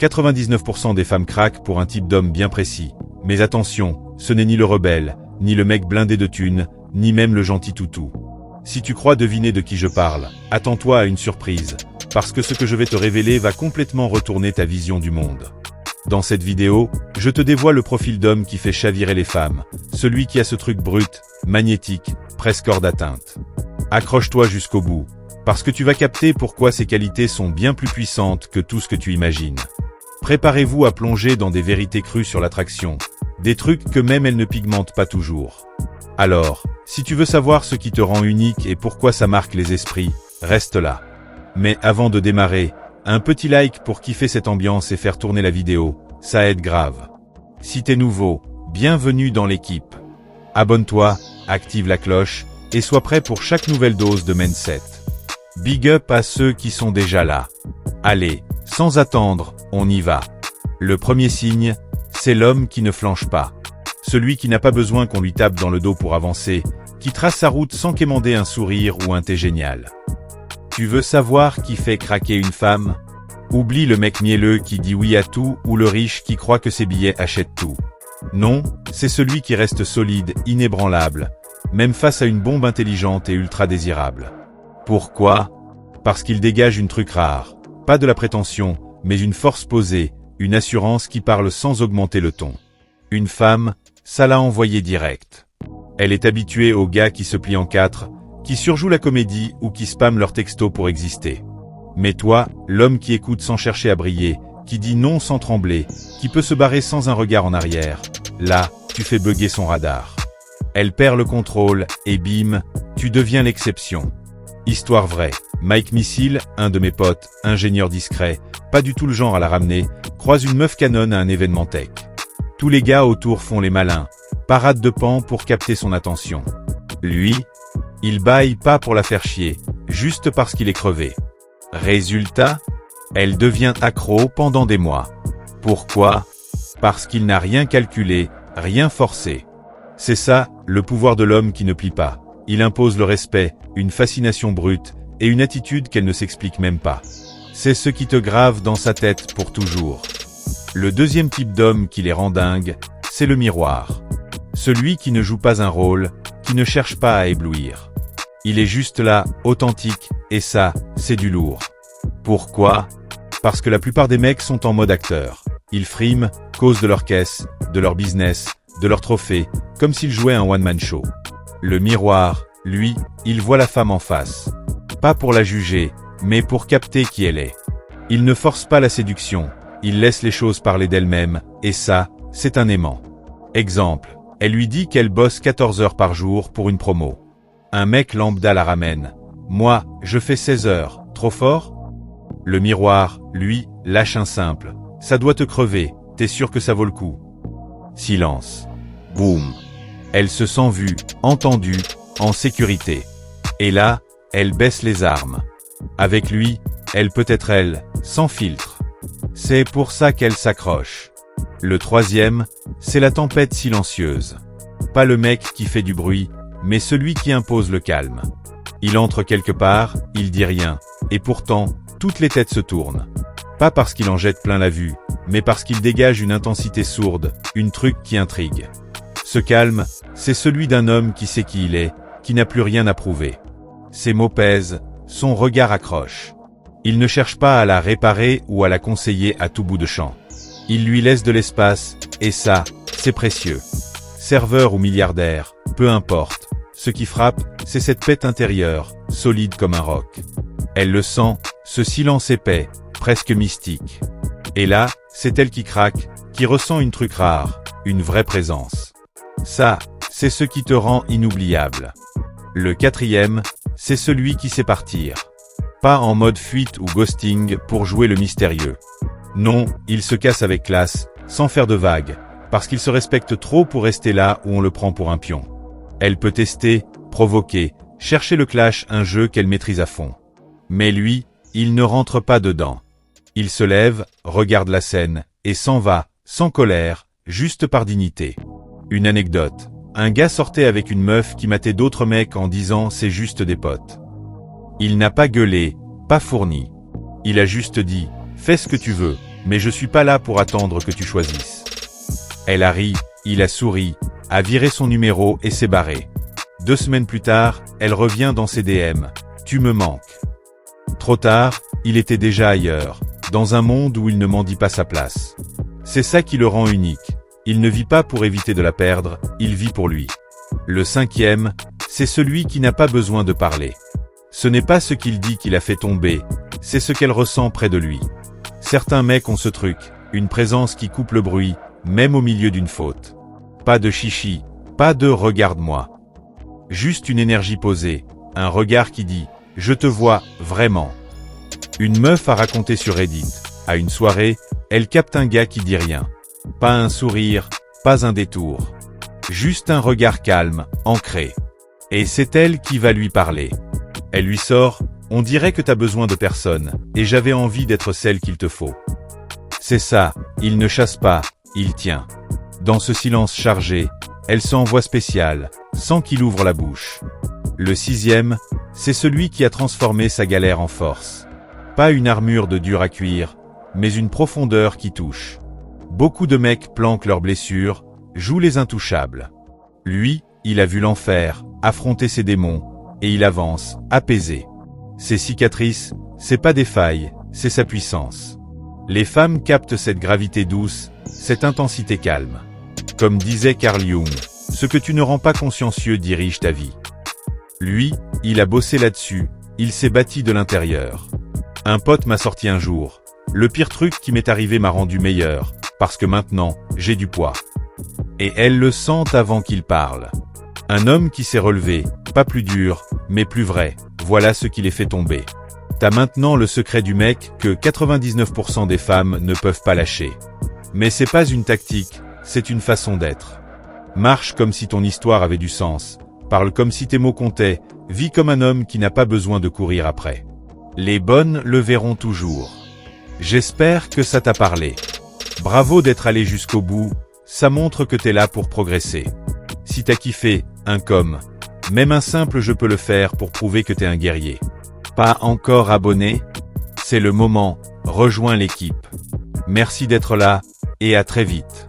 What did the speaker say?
99% des femmes craquent pour un type d'homme bien précis. Mais attention, ce n'est ni le rebelle, ni le mec blindé de thunes, ni même le gentil toutou. Si tu crois deviner de qui je parle, attends-toi à une surprise, parce que ce que je vais te révéler va complètement retourner ta vision du monde. Dans cette vidéo, je te dévoile le profil d'homme qui fait chavirer les femmes, celui qui a ce truc brut, magnétique, presque hors d'atteinte. Accroche-toi jusqu'au bout, parce que tu vas capter pourquoi ses qualités sont bien plus puissantes que tout ce que tu imagines. Préparez-vous à plonger dans des vérités crues sur l'attraction, des trucs que même elle ne pigmente pas toujours. Alors, si tu veux savoir ce qui te rend unique et pourquoi ça marque les esprits, reste là. Mais avant de démarrer, un petit like pour kiffer cette ambiance et faire tourner la vidéo, ça aide grave. Si t'es nouveau, bienvenue dans l'équipe. Abonne-toi, active la cloche, et sois prêt pour chaque nouvelle dose de mindset. Big up à ceux qui sont déjà là. Allez, sans attendre, on y va. Le premier signe, c'est l'homme qui ne flanche pas. Celui qui n'a pas besoin qu'on lui tape dans le dos pour avancer, qui trace sa route sans quémander un sourire ou un thé génial. Tu veux savoir qui fait craquer une femme? Oublie le mec mielleux qui dit oui à tout ou le riche qui croit que ses billets achètent tout. Non, c'est celui qui reste solide, inébranlable, même face à une bombe intelligente et ultra désirable. Pourquoi? Parce qu'il dégage une truc rare. Pas de la prétention, mais une force posée, une assurance qui parle sans augmenter le ton. Une femme, ça l'a envoyé direct. Elle est habituée aux gars qui se plient en quatre, qui surjouent la comédie ou qui spamment leurs textos pour exister. Mais toi, l'homme qui écoute sans chercher à briller, qui dit non sans trembler, qui peut se barrer sans un regard en arrière, là, tu fais bugger son radar. Elle perd le contrôle, et bim, tu deviens l'exception. Histoire vraie, Mike Missile, un de mes potes, ingénieur discret, pas du tout le genre à la ramener, croise une meuf canon à un événement tech. Tous les gars autour font les malins, parade de pan pour capter son attention. Lui, il baille pas pour la faire chier, juste parce qu'il est crevé. Résultat, elle devient accro pendant des mois. Pourquoi? Parce qu'il n'a rien calculé, rien forcé. C'est ça, le pouvoir de l'homme qui ne plie pas. Il impose le respect, une fascination brute, et une attitude qu'elle ne s'explique même pas. C'est ce qui te grave dans sa tête pour toujours. Le deuxième type d'homme qui les rend dingues, c'est le miroir. Celui qui ne joue pas un rôle, qui ne cherche pas à éblouir. Il est juste là, authentique, et ça, c'est du lourd. Pourquoi? Parce que la plupart des mecs sont en mode acteur. Ils friment, causent de leur caisse, de leur business, de leur trophée, comme s'ils jouaient un one-man show. Le miroir, lui, il voit la femme en face. Pas pour la juger, mais pour capter qui elle est. Il ne force pas la séduction, il laisse les choses parler d'elles-mêmes, et ça, c'est un aimant. Exemple, elle lui dit qu'elle bosse 14 heures par jour pour une promo. Un mec lambda la ramène. Moi, je fais 16 heures, trop fort? Le miroir, lui, lâche un simple. Ça doit te crever, t'es sûr que ça vaut le coup? Silence. Boum. Elle se sent vue, entendue, en sécurité. Et là, elle baisse les armes. Avec lui, elle peut être elle, sans filtre. C'est pour ça qu'elle s'accroche. Le troisième, c'est la tempête silencieuse. Pas le mec qui fait du bruit, mais celui qui impose le calme. Il entre quelque part, il dit rien, et pourtant, toutes les têtes se tournent. Pas parce qu'il en jette plein la vue, mais parce qu'il dégage une intensité sourde, une truc qui intrigue. Ce calme, c'est celui d'un homme qui sait qui il est, qui n'a plus rien à prouver. Ses mots pèsent, son regard accroche. Il ne cherche pas à la réparer ou à la conseiller à tout bout de champ. Il lui laisse de l'espace, et ça, c'est précieux. Serveur ou milliardaire, peu importe. Ce qui frappe, c'est cette paix intérieure, solide comme un roc. Elle le sent, ce silence épais, presque mystique. Et là, c'est elle qui craque, qui ressent une truc rare, une vraie présence. Ça, c'est ce qui te rend inoubliable. Le quatrième, c'est celui qui sait partir. Pas en mode fuite ou ghosting pour jouer le mystérieux. Non, il se casse avec classe, sans faire de vagues, parce qu'il se respecte trop pour rester là où on le prend pour un pion. Elle peut tester, provoquer, chercher le clash, un jeu qu'elle maîtrise à fond. Mais lui, il ne rentre pas dedans. Il se lève, regarde la scène, et s'en va, sans colère, juste par dignité. Une anecdote. Un gars sortait avec une meuf qui matait d'autres mecs en disant c'est juste des potes. Il n'a pas gueulé, pas fourni. Il a juste dit, fais ce que tu veux, mais je suis pas là pour attendre que tu choisisses. Elle a ri, il a souri, a viré son numéro et s'est barré. 2 semaines plus tard, elle revient dans ses DM. Tu me manques. Trop tard, il était déjà ailleurs, dans un monde où il ne mendie pas sa place. C'est ça qui le rend unique. Il ne vit pas pour éviter de la perdre, il vit pour lui. Le 5e, c'est celui qui n'a pas besoin de parler. Ce n'est pas ce qu'il dit qui l'a fait tomber, c'est ce qu'elle ressent près de lui. Certains mecs ont ce truc, une présence qui coupe le bruit, même au milieu d'une faute. Pas de chichi, pas de « regarde-moi ». Juste une énergie posée, un regard qui dit « je te vois, vraiment ». Une meuf a raconté sur Reddit, à une soirée, elle capte un gars qui dit rien. Pas un sourire, pas un détour. Juste un regard calme, ancré. Et c'est elle qui va lui parler. Elle lui sort « on dirait que t'as besoin de personne, et j'avais envie d'être celle qu'il te faut ». C'est ça, il ne chasse pas, il tient. Dans ce silence chargé, elle s'envoie spéciale, sans qu'il ouvre la bouche. Le 6e, c'est celui qui a transformé sa galère en force. Pas une armure de dur à cuire, mais une profondeur qui touche. Beaucoup de mecs planquent leurs blessures, jouent les intouchables. Lui, il a vu l'enfer, affronter ses démons, et il avance, apaisé. Ses cicatrices, c'est pas des failles, c'est sa puissance. Les femmes captent cette gravité douce, cette intensité calme. Comme disait Carl Jung, ce que tu ne rends pas consciencieux dirige ta vie. Lui, il a bossé là-dessus, il s'est bâti de l'intérieur. Un pote m'a sorti un jour. Le pire truc qui m'est arrivé m'a rendu meilleur, parce que maintenant, j'ai du poids. Et elles le sentent avant qu'il parle. Un homme qui s'est relevé, pas plus dur, mais plus vrai, voilà ce qui les fait tomber. T'as maintenant le secret du mec que 99% des femmes ne peuvent pas lâcher. Mais c'est pas une tactique, c'est une façon d'être. Marche comme si ton histoire avait du sens, parle comme si tes mots comptaient, vis comme un homme qui n'a pas besoin de courir après. Les bonnes le verront toujours. J'espère que ça t'a parlé. Bravo d'être allé jusqu'au bout, ça montre que t'es là pour progresser. Si t'as kiffé, un com, même un simple je peux le faire pour prouver que t'es un guerrier. Pas encore abonné? C'est le moment, rejoins l'équipe. Merci d'être là, et à très vite.